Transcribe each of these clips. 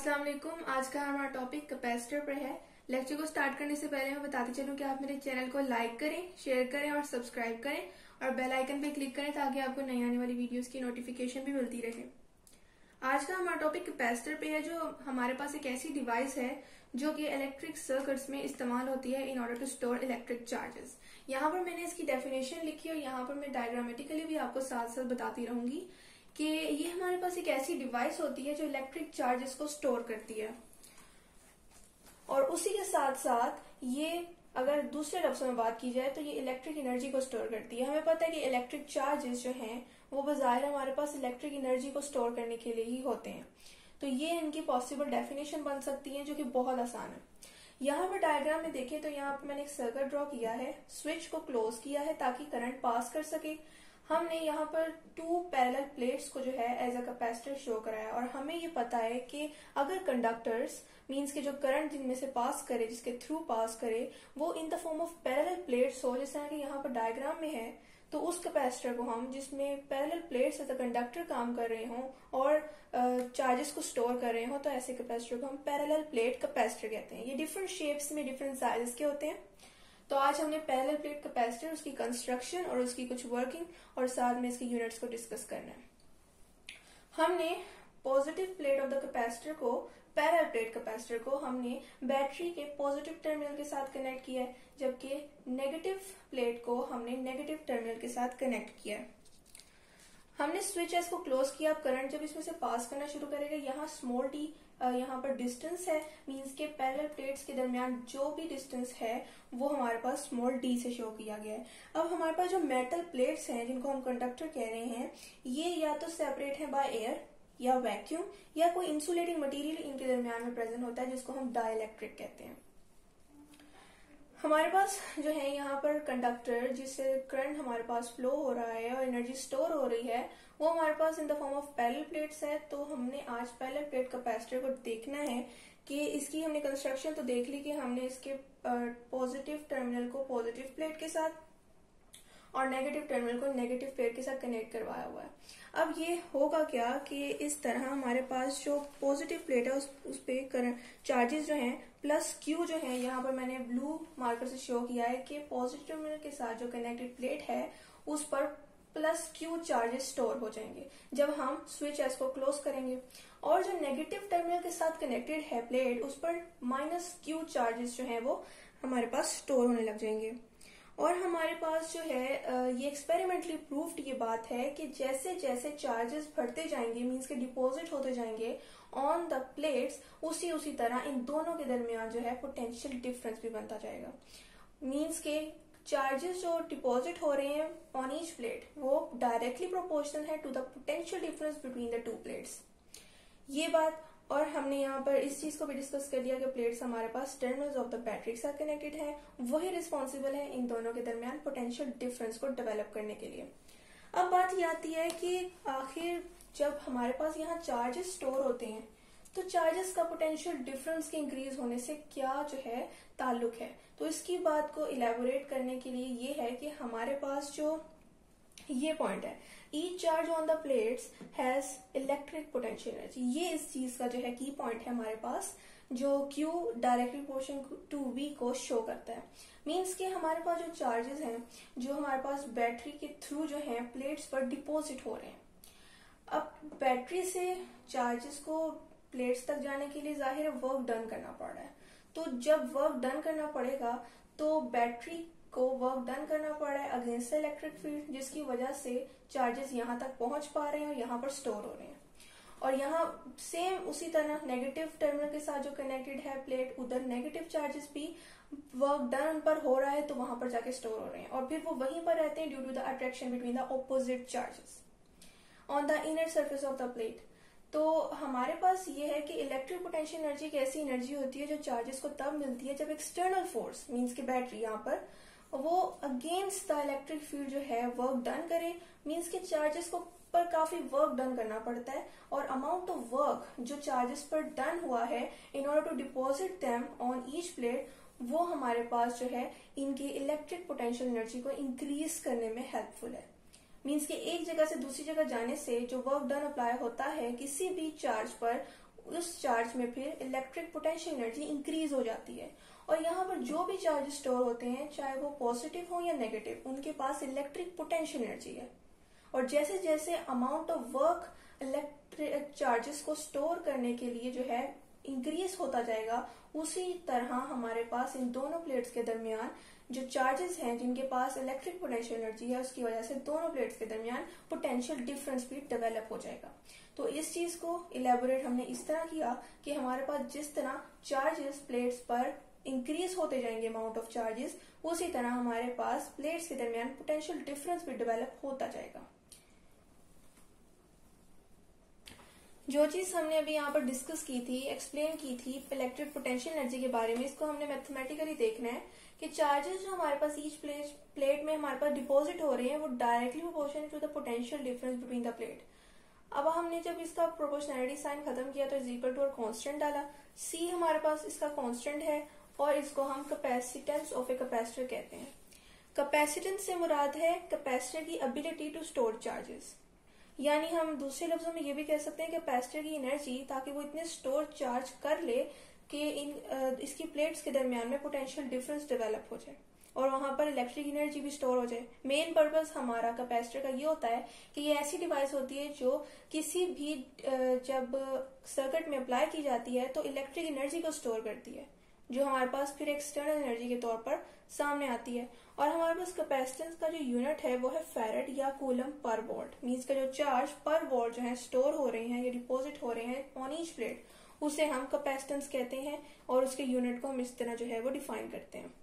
अस्सलाम वालेकुम। आज का हमारा टॉपिक कैपेसिटर पर है। लेक्चर को स्टार्ट करने से पहले मैं बताती चलूं कि आप मेरे चैनल को लाइक करें, शेयर करें और सब्सक्राइब करें और बेल आइकन पे क्लिक करें ताकि आपको नई आने वाली वीडियोस की नोटिफिकेशन भी मिलती रहे। आज का हमारा टॉपिक कैपेसिटर पे है, जो हमारे पास एक ऐसी डिवाइस है जो कि इलेक्ट्रिक सर्किट्स में इस्तेमाल होती है in order to store electric charges. यहाँ पर मैंने इसकी डेफिनेशन लिखी और यहाँ पर मैं डायग्रामेटिकली भी आपको साथ साथ बताती रहूंगी कि ये हमारे पास एक ऐसी डिवाइस होती है जो इलेक्ट्रिक चार्जेस को स्टोर करती है और उसी के साथ साथ ये, अगर दूसरे लफ्जों में बात की जाए तो ये इलेक्ट्रिक एनर्जी को स्टोर करती है। हमें पता है कि इलेक्ट्रिक चार्जेस जो हैं वो बजाय हमारे पास इलेक्ट्रिक एनर्जी को स्टोर करने के लिए ही होते हैं। तो ये इनकी पॉसिबल डेफिनेशन बन सकती है जो कि बहुत आसान है। यहाँ पर डायग्राम में देखें तो यहाँ पर मैंने एक सर्किट ड्रॉ किया है, स्विच को क्लोज किया है ताकि करंट पास कर सके। हमने यहाँ पर टू पैरेलल प्लेट्स को जो है एज अ कैपेसिटर शो कराया और हमें ये पता है कि अगर कंडक्टर्स मींस के जो करंट जिनमें से पास करे, जिसके थ्रू पास करे, वो इन the form of parallel plates हो, जैसा कि यहाँ पर डायग्राम में है, तो उस कैपेसिटर को हम जिसमें parallel plates as a conductor काम कर रहे हों और चार्जेस को स्टोर कर रहे हों, तो ऐसे कैपेसिटर को हम पैरेलल प्लेट कैपेसिटर कहते हैं। ये डिफरेंट शेप्स में डिफरेंट साइजेस के होते हैं। तो आज हमने पैरेलल प्लेट कैपेसिटर, उसकी कंस्ट्रक्शन और उसकी कुछ वर्किंग और साथ में इसकी यूनिट्स को डिस्कस करना है। हमने positive plate of the capacitor को, पैरेलल प्लेट कैपेसिटर को हमने बैटरी के पॉजिटिव टर्मिनल के साथ कनेक्ट किया है, जबकि नेगेटिव प्लेट को हमने नेगेटिव टर्मिनल के साथ कनेक्ट किया है। हमने स्विच एस को क्लोज किया। अब करंट जब इसमें से पास करना शुरू करेगा, यहाँ स्मॉल डी यहाँ पर डिस्टेंस है, मींस के पैरेलल प्लेट्स के दरमियान जो भी डिस्टेंस है वो हमारे पास स्मॉल डी से शो किया गया है। अब हमारे पास जो मेटल प्लेट्स हैं जिनको हम कंडक्टर कह रहे हैं, ये या तो सेपरेट है बाय एयर या वैक्यूम या कोई इंसुलेटिंग मटेरियल इनके दरमियान में प्रेजेंट होता है जिसको हम डाइलेक्ट्रिक कहते हैं। हमारे पास जो है यहाँ पर कंडक्टर जिससे करंट हमारे पास फ्लो हो रहा है और एनर्जी स्टोर हो रही है, वो हमारे पास in the form of parallel plates है। तो हमने आज पैरेलल प्लेट कैपेसिटर को देखना है कि इसकी हमने कंस्ट्रक्शन तो देख ली कि हमने इसके पॉजिटिव टर्मिनल को पॉजिटिव प्लेट के साथ और नेगेटिव टर्मिनल को नेगेटिव प्लेट के साथ कनेक्ट करवाया हुआ है। अब ये होगा क्या कि इस तरह हमारे पास जो पॉजिटिव प्लेट है उस पे करंट चार्जेस जो हैं प्लस क्यू जो है, यहाँ पर मैंने ब्लू मार्कर से शो किया है कि पॉजिटिव टर्मिनल के साथ जो कनेक्टेड प्लेट है उस पर प्लस क्यू चार्जेस स्टोर हो जाएंगे जब हम स्विच एस को क्लोज करेंगे, और जो नेगेटिव टर्मिनल के साथ कनेक्टेड है प्लेट उस पर माइनस क्यू चार्जेस जो है वो हमारे पास स्टोर होने लग जाएंगे। और हमारे पास जो है ये एक्सपेरिमेंटली प्रूव्ड ये बात है कि जैसे जैसे चार्जेस बढ़ते जाएंगे, मींस के डिपॉजिट होते जाएंगे ऑन द प्लेट्स, उसी तरह इन दोनों के दरमियान जो है पोटेंशियल डिफरेंस भी बनता जाएगा। मींस के चार्जेस जो डिपॉजिट हो रहे हैं ऑन ईच प्लेट वो डायरेक्टली प्रोपोर्शनल है to the potential difference between the two plates. ये बात, और हमने यहाँ पर इस चीज को भी डिस्कस कर लिया कि प्लेट्स हमारे पास टर्मिनल्स ऑफ द बैटरी के साथ कनेक्टेड है, वही रिस्पॉन्सिबल है इन दोनों के दरमियान पोटेंशियल डिफरेंस को डेवलप करने के लिए। अब बात ये आती है कि आखिर जब हमारे पास यहाँ चार्जेस स्टोर होते हैं तो चार्जेस का पोटेंशियल डिफरेंस के इंक्रीज होने से क्या जो है ताल्लुक है। तो इसकी बात को इलेबोरेट करने के लिए ये है कि हमारे पास जो ये पॉइंट है, each charge on the plates has electric potential energy, ये इस चीज का जो है की पॉइंट है हमारे पास, जो Q directly proportional to V को शो करता है। मींस के हमारे पास जो चार्जेस हैं जो हमारे पास बैटरी के थ्रू जो है प्लेट्स पर डिपॉजिट हो रहे हैं। अब बैटरी से चार्जेस को प्लेट्स तक जाने के लिए जाहिर वर्क डन करना पड़ रहा है, तो जब वर्क डन करना पड़ेगा तो बैटरी को वर्क डन करना पड़ रहा है अगेंस्ट इलेक्ट्रिक फील्ड, जिसकी वजह से चार्जेस यहाँ तक पहुंच पा रहे हैं और यहाँ पर स्टोर हो रहे हैं। और यहाँ सेम उसी तरह नेगेटिव टर्मिनल के साथ जो कनेक्टेड है प्लेट, उधर नेगेटिव चार्जेस भी वर्क डन पर हो रहा है तो वहां पर जाके स्टोर हो रहे हैं और फिर वो वहीं पर रहते हैं due to the attraction between the opposite charges on the inner surface of the plate. तो हमारे पास ये है कि इलेक्ट्रिक पोटेंशियल एनर्जी एक ऐसी एनर्जी होती है जो चार्जेस को तब मिलती है जब एक्सटर्नल फोर्स मींस की बैटरी यहाँ पर वो अगेंस्ट द इलेक्ट्रिक फील्ड जो है वर्क डन करे। मींस के चार्जेस को पर काफी वर्क डन करना पड़ता है और अमाउंट ऑफ वर्क जो चार्जेस पर डन हुआ है in order to deposit them on each plate, वो हमारे पास जो है इनकी इलेक्ट्रिक पोटेंशियल एनर्जी को इंक्रीज करने में हेल्पफुल है। मींस के एक जगह से दूसरी जगह जाने से जो वर्क डन अप्लाई होता है किसी भी चार्ज पर, उस चार्ज में फिर इलेक्ट्रिक पोटेंशियल एनर्जी इंक्रीज हो जाती है। और यहाँ पर जो भी चार्ज स्टोर होते हैं, चाहे वो पॉजिटिव हो या नेगेटिव, उनके पास इलेक्ट्रिक पोटेंशियल एनर्जी है। और जैसे जैसे amount of work electric charges को स्टोर करने के लिए जो है इंक्रीज होता जाएगा, उसी तरह हमारे पास इन दोनों प्लेट्स के दरमियान जो चार्जेस हैं जिनके पास इलेक्ट्रिक पोटेंशियल एनर्जी है, उसकी वजह से दोनों प्लेट्स के दरमियान पोटेंशियल डिफरेंस भी डेवलप हो जाएगा। तो इस चीज को इलेबोरेट हमने इस तरह किया कि हमारे पास जिस तरह चार्जेस प्लेट्स पर इंक्रीज होते जाएंगे अमाउंट ऑफ चार्जेस, उसी तरह हमारे पास प्लेट्स के दरमियान पोटेंशियल डिफरेंस भी डेवलप होता जाएगा। जो चीज हमने अभी यहाँ पर डिस्कस की थी, एक्सप्लेन की थी इलेक्ट्रिक पोटेंशियल एनर्जी के बारे में, इसको हमने मैथमेटिकली देखना है कि चार्जेस जो हमारे पास ईच प्लेट में हमारे पास डिपॉजिट हो रहे हैं वो directly proportional to the potential difference between the plate. अब हमने जब इसका प्रोपोर्शनैलिटी साइन खत्म किया तो इज इक्वल टू और कांस्टेंट डाला। सी हमारे पास इसका कांस्टेंट है और इसको हम कैपेसिटेंस ऑफ ए कैपेसिटर कहते हैं। कैपेसिटेंस से मुराद है कैपेसिटर की एबिलिटी टू स्टोर चार्जेस, यानी हम दूसरे लफ्जों में ये भी कह सकते हैं कि कैपेसिटर की एनर्जी, ताकि वो इतने स्टोर चार्ज कर ले कि इसकी प्लेट्स के दरमियान में पोटेंशियल डिफरेंस डेवलप हो जाए और वहां पर इलेक्ट्रिक एनर्जी भी स्टोर हो जाए। मेन पर्पस हमारा कैपेसिटर का ये होता है कि ये ऐसी डिवाइस होती है जो किसी भी जब सर्किट में अप्लाई की जाती है तो इलेक्ट्रिक एनर्जी को स्टोर करती है, जो हमारे पास फिर एक्सटर्नल एनर्जी के तौर पर सामने आती है। और हमारे पास कैपेसिटेंस का जो यूनिट है वो है फैरेड या कूलम पर वोल्ट। मींस का जो चार्ज पर वोल्ट जो है स्टोर हो रहे हैं या डिपॉजिट हो रहे हैं ऑन ईच प्लेट, उसे हम कैपेसिटेंस कहते हैं और उसके यूनिट को हम इस तरह जो है वो डिफाइन करते हैं।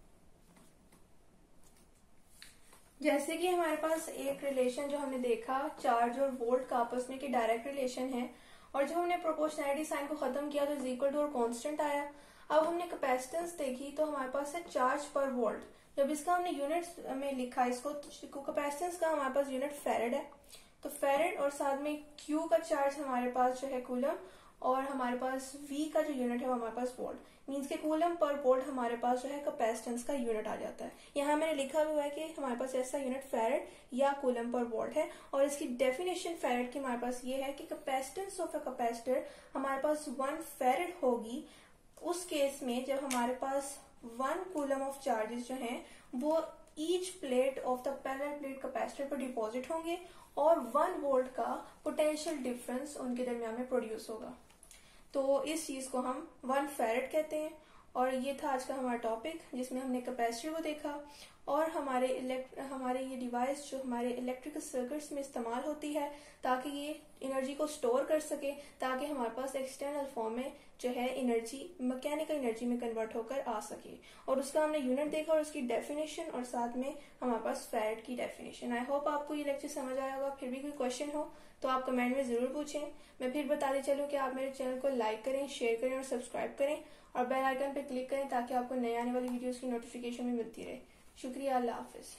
जैसे कि हमारे पास एक रिलेशन जो हमने देखा चार्ज और वोल्ट का आपस में कि डायरेक्ट रिलेशन है, और जब हमने प्रोपोर्शनैलिटी साइन को खत्म किया तो इज इक्वल टू और कांस्टेंट आया। अब हमने कैपेसिटेंस देखी तो हमारे पास है चार्ज पर वोल्ट। जब इसका हमने यूनिट्स में लिखा इसको, तो कैपेसिटेंस का हमारे पास यूनिट फैरेड है, तो फैरेड और साथ में क्यू का चार्ज हमारे पास जो है कूलम, और हमारे पास वी का जो यूनिट है वो हमारे पास वोल्ट। मींस के कूलम पर वोल्ट हमारे पास जो है कैपेसिटेंस का यूनिट आ जाता है। यहाँ मैंने लिखा हुआ है कि हमारे पास ऐसा यूनिट फैरेड या कूलम पर वोल्ट है, और इसकी डेफिनेशन फैरेड की हमारे पास ये है कि कैपेसिटेंस ऑफ अ कैपेसिटर हमारे पास 1 फैरेड होगी उस केस में जब हमारे पास 1 कूलम ऑफ चार्जेस जो हैं वो each plate of the parallel plate capacitor पर डिपॉजिट होंगे और 1 वोल्ट का पोटेंशियल डिफरेंस उनके दरमियान में प्रोड्यूस होगा। तो इस चीज को हम 1 फैरेड कहते हैं। और ये था आज का हमारा टॉपिक जिसमें हमने कैपेसिटर को देखा और हमारे ये डिवाइस जो हमारे इलेक्ट्रिकल सर्किट्स में इस्तेमाल होती है ताकि ये एनर्जी को स्टोर कर सके, ताकि हमारे पास एक्सटर्नल फॉर्म में जो है एनर्जी मैकेनिकल एनर्जी में कन्वर्ट होकर आ सके। और उसका हमने यूनिट देखा और उसकी डेफिनेशन और साथ में हमारे पास फैरेड की डेफिनेशन। आई होप आपको ये लेक्चर समझ आया होगा। फिर भी कोई क्वेश्चन हो तो आप कमेंट में जरूर पूछें। मैं फिर बताते चलूं कि आप मेरे चैनल को लाइक करें, शेयर करें और सब्सक्राइब करें और बेल आइकन पर क्लिक करें ताकि आपको नए आने वाली वीडियोस की नोटिफिकेशन भी मिलती रहे। शुक्रिया, अल्लाह हाफिज।